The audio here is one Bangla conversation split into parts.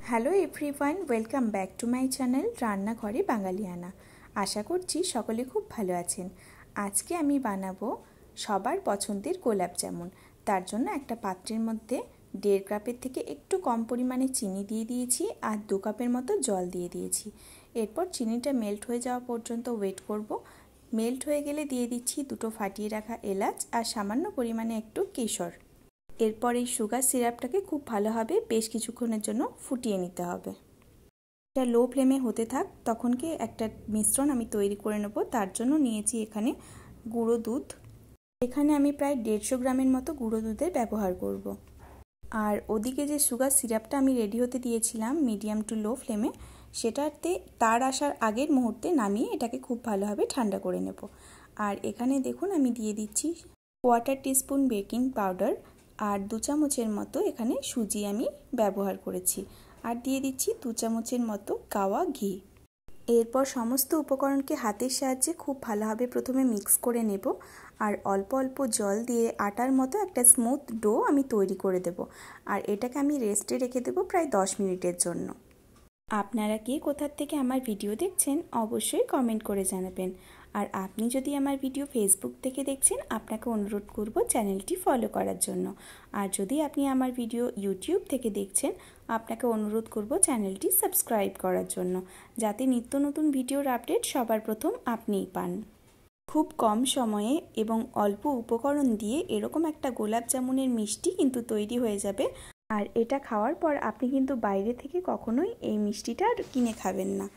Hello everyone, welcome back to my channel রান্নাঘরে বাঙালিয়ানা। আশা করছি সকলে খুব ভালো আছেন। আজকে আমি বানাবো সবার পছন্দের গোলাপ জামুন। তার জন্য একটা পাত্রের মধ্যে 1.5 কাপের থেকে একটু কম পরিমাণে চিনি দিয়ে দিয়েছি আর 2 কাপের মতো জল দিয়ে দিয়েছি। এরপর চিনিটা মেল্ট হয়ে যাওয়া পর্যন্ত ওয়েট করব। মেল্ট হয়ে গেলে দিয়ে দিচ্ছি 2টো ফাটিয়ে রাখা এলাচ আর সামান্য পরিমাণে একটু কেশর। এরপর এই সুগার সিরাপটাকে খুব ভালোভাবে বেশ কিছুক্ষণের জন্য ফুটিয়ে নিতে হবে। এটা লো ফ্লেমে হতে থাক, তখনকে একটা মিশ্রণ আমি তৈরি করে নেব। তার জন্য নিয়েছি এখানে গুঁড়ো দুধ। এখানে আমি প্রায় 150 গ্রামের মতো গুঁড়ো দুধের ব্যবহার করব। আর ওদিকে যে সুগার সিরাপটা আমি রেডি হতে দিয়েছিলাম মিডিয়াম টু লো ফ্লেমে, সেটাতে তার আসার আগের মুহূর্তে নামিয়ে এটাকে খুব ভালোভাবে ঠান্ডা করে নেব। আর এখানে দেখুন আমি দিয়ে দিচ্ছি 1/4 টিস্পুন বেকিং পাউডার আর 2 চামচের মতো এখানে সুজি আমি ব্যবহার করেছি। আর দিয়ে দিচ্ছি 2 চামচের মতো গাওয়া ঘি। এরপর সমস্ত উপকরণকে হাতের সাহায্যে খুব ভালোভাবে প্রথমে মিক্স করে নেব আর অল্প অল্প জল দিয়ে আটার মতো একটা স্মুথ ডো আমি তৈরি করে দেব। আর এটাকে আমি রেস্টে রেখে দেব প্রায় 10 মিনিটের জন্য। আপনারা কে কোথার থেকে আমার ভিডিও দেখছেন অবশ্যই কমেন্ট করে জানাবেন। আর আপনি যদি আমার ভিডিও ফেসবুক থেকে দেখছেন, আপনাকে অনুরোধ করব চ্যানেলটি ফলো করার জন্য। আর যদি আপনি আমার ভিডিও ইউটিউব থেকে দেখছেন, আপনাকে অনুরোধ করব চ্যানেলটি সাবস্ক্রাইব করার জন্য, যাতে নিত্য নতুন ভিডিওর আপডেট সবার প্রথম আপনিই পান। খুব কম সময়ে এবং অল্প উপকরণ দিয়ে এরকম একটা গোলাপ জামুনের মিষ্টি কিন্তু তৈরি হয়ে যাবে। আর এটা খাওয়ার পর আপনি কিন্তু বাইরে থেকে কখনোই এই মিষ্টিটা আর কিনে খাবেন না।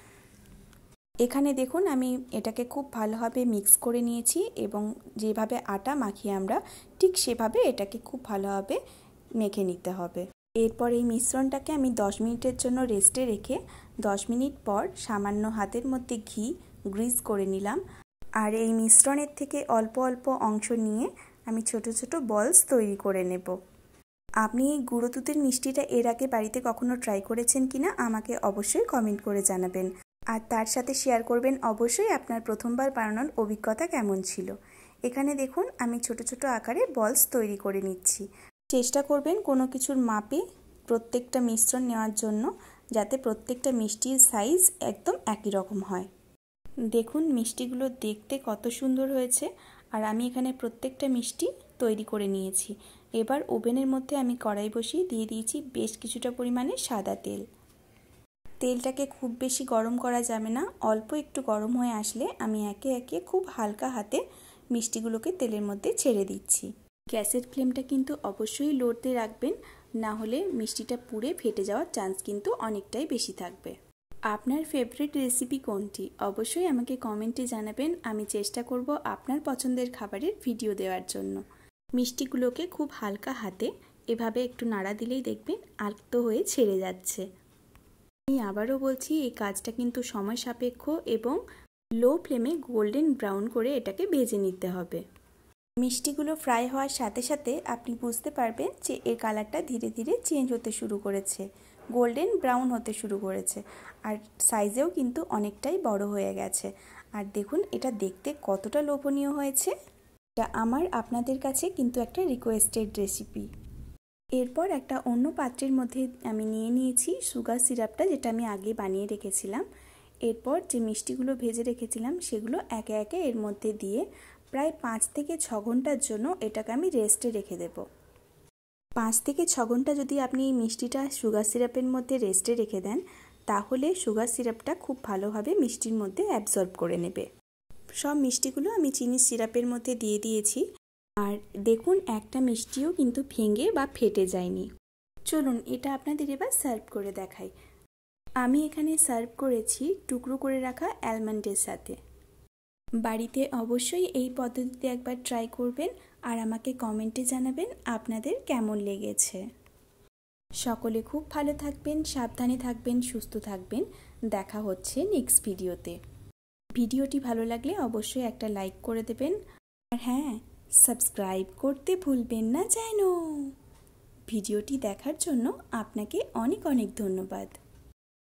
এখানে দেখুন আমি এটাকে খুব ভালোভাবে মিক্স করে নিয়েছি এবং যেভাবে আটা মাখি আমরা, ঠিক সেভাবে এটাকে খুব ভালোভাবে মেখে নিতে হবে। এরপর এই মিশ্রণটাকে আমি 10 মিনিটের জন্য রেস্টে রেখে 10 মিনিট পর সামান্য হাতের মধ্যে ঘি গ্রিজ করে নিলাম। আর এই মিশ্রণের থেকে অল্প অল্প অংশ নিয়ে আমি ছোট ছোট বলস তৈরি করে নেব। আপনি এই গুঁড়ো দুধের মিষ্টিটা এর আগে বাড়িতে কখনো ট্রাই করেছেন কিনা আমাকে অবশ্যই কমেন্ট করে জানাবেন। আর তার সাথে শেয়ার করবেন অবশ্যই আপনার প্রথমবার বানানোর অভিজ্ঞতা কেমন ছিল। এখানে দেখুন আমি ছোট ছোট আকারে বলস তৈরি করে নিচ্ছি। চেষ্টা করবেন কোনো কিছুর মাপে প্রত্যেকটা মিশ্রণ নেওয়ার জন্য, যাতে প্রত্যেকটা মিষ্টির সাইজ একদম একই রকম হয়। দেখুন মিষ্টিগুলো দেখতে কত সুন্দর হয়েছে। আর আমি এখানে প্রত্যেকটা মিষ্টি তৈরি করে নিয়েছি। এবার ওভেনের মধ্যে আমি কড়াই বসিয়ে দিয়ে দিয়েছি বেশ কিছুটা পরিমাণে সাদা তেল। তেলটাকে খুব বেশি গরম করা যাবে না, অল্প একটু গরম হয়ে আসলে আমি একে একে খুব হালকা হাতে মিষ্টিগুলোকে তেলের মধ্যে ছেড়ে দিচ্ছি। গ্যাসের ফ্লেমটা কিন্তু অবশ্যই লোতে রাখবেন, না হলে মিষ্টিটা পুড়ে ফেটে যাওয়ার চান্স কিন্তু অনেকটাই বেশি থাকবে। আপনার ফেভারিট রেসিপি কোনটি অবশ্যই আমাকে কমেন্টে জানাবেন। আমি চেষ্টা করব আপনার পছন্দের খাবারের ভিডিও দেওয়ার জন্য। মিষ্টিগুলোকে খুব হালকা হাতে এভাবে একটু নাড়া দিলেই দেখবেন আলতো হয়ে ছেড়ে যাচ্ছে। আমি আবারও বলছি, এই কাজটা কিন্তু সময় সাপেক্ষ এবং লো ফ্লেমে গোল্ডেন ব্রাউন করে এটাকে ভেজে নিতে হবে। মিষ্টিগুলো ফ্রাই হওয়ার সাথে সাথে আপনি বুঝতে পারবেন যে এর কালারটা ধীরে ধীরে চেঞ্জ হতে শুরু করেছে, গোল্ডেন ব্রাউন হতে শুরু করেছে। আর সাইজেও কিন্তু অনেকটাই বড় হয়ে গেছে। আর দেখুন এটা দেখতে কতটা লোভনীয় হয়েছে। এটা আমার আপনাদের কাছে কিন্তু একটা রিকোয়েস্টেড রেসিপি। এরপর একটা অন্য পাত্রের মধ্যে আমি নিয়ে নিয়েছি সুগার সিরাপটা, যেটা আমি আগে বানিয়ে রেখেছিলাম। এরপর যে মিষ্টিগুলো ভেজে রেখেছিলাম সেগুলো একে একে এর মধ্যে দিয়ে প্রায় 5 থেকে 6 ঘন্টার জন্য এটাকে আমি রেস্টে রেখে দেব। 5 থেকে 6 ঘন্টা যদি আপনি এই মিষ্টিটা সুগার সিরাপের মধ্যে রেস্টে রেখে দেন, তাহলে সুগার সিরাপটা খুব ভালোভাবে মিষ্টির মধ্যে অ্যাবজর্ব করে নেবে। সব মিষ্টিগুলো আমি চিনির সিরাপের মধ্যে দিয়ে দিয়েছি। আর দেখুন একটা মিষ্টিও কিন্তু ভেঙে বা ফেটে যায়নি। চলুন এটা আপনাদের এবার সার্ভ করে দেখাই। আমি এখানে সার্ভ করেছি টুকরো করে রাখা অ্যালমন্ডের সাথে। বাড়িতে অবশ্যই এই পদ্ধতিতে একবার ট্রাই করবেন আর আমাকে কমেন্টে জানাবেন আপনাদের কেমন লেগেছে। সকলে খুব ভালো থাকবেন, সাবধানে থাকবেন, সুস্থ থাকবেন। দেখা হচ্ছে নেক্সট ভিডিওতে। ভিডিওটি ভালো লাগলে অবশ্যই একটা লাইক করে দেবেন। আর হ্যাঁ, সাবস্ক্রাইব করতে ভুলবেন না যেন। ভিডিওটি দেখার জন্য আপনাকে অনেক অনেক ধন্যবাদ।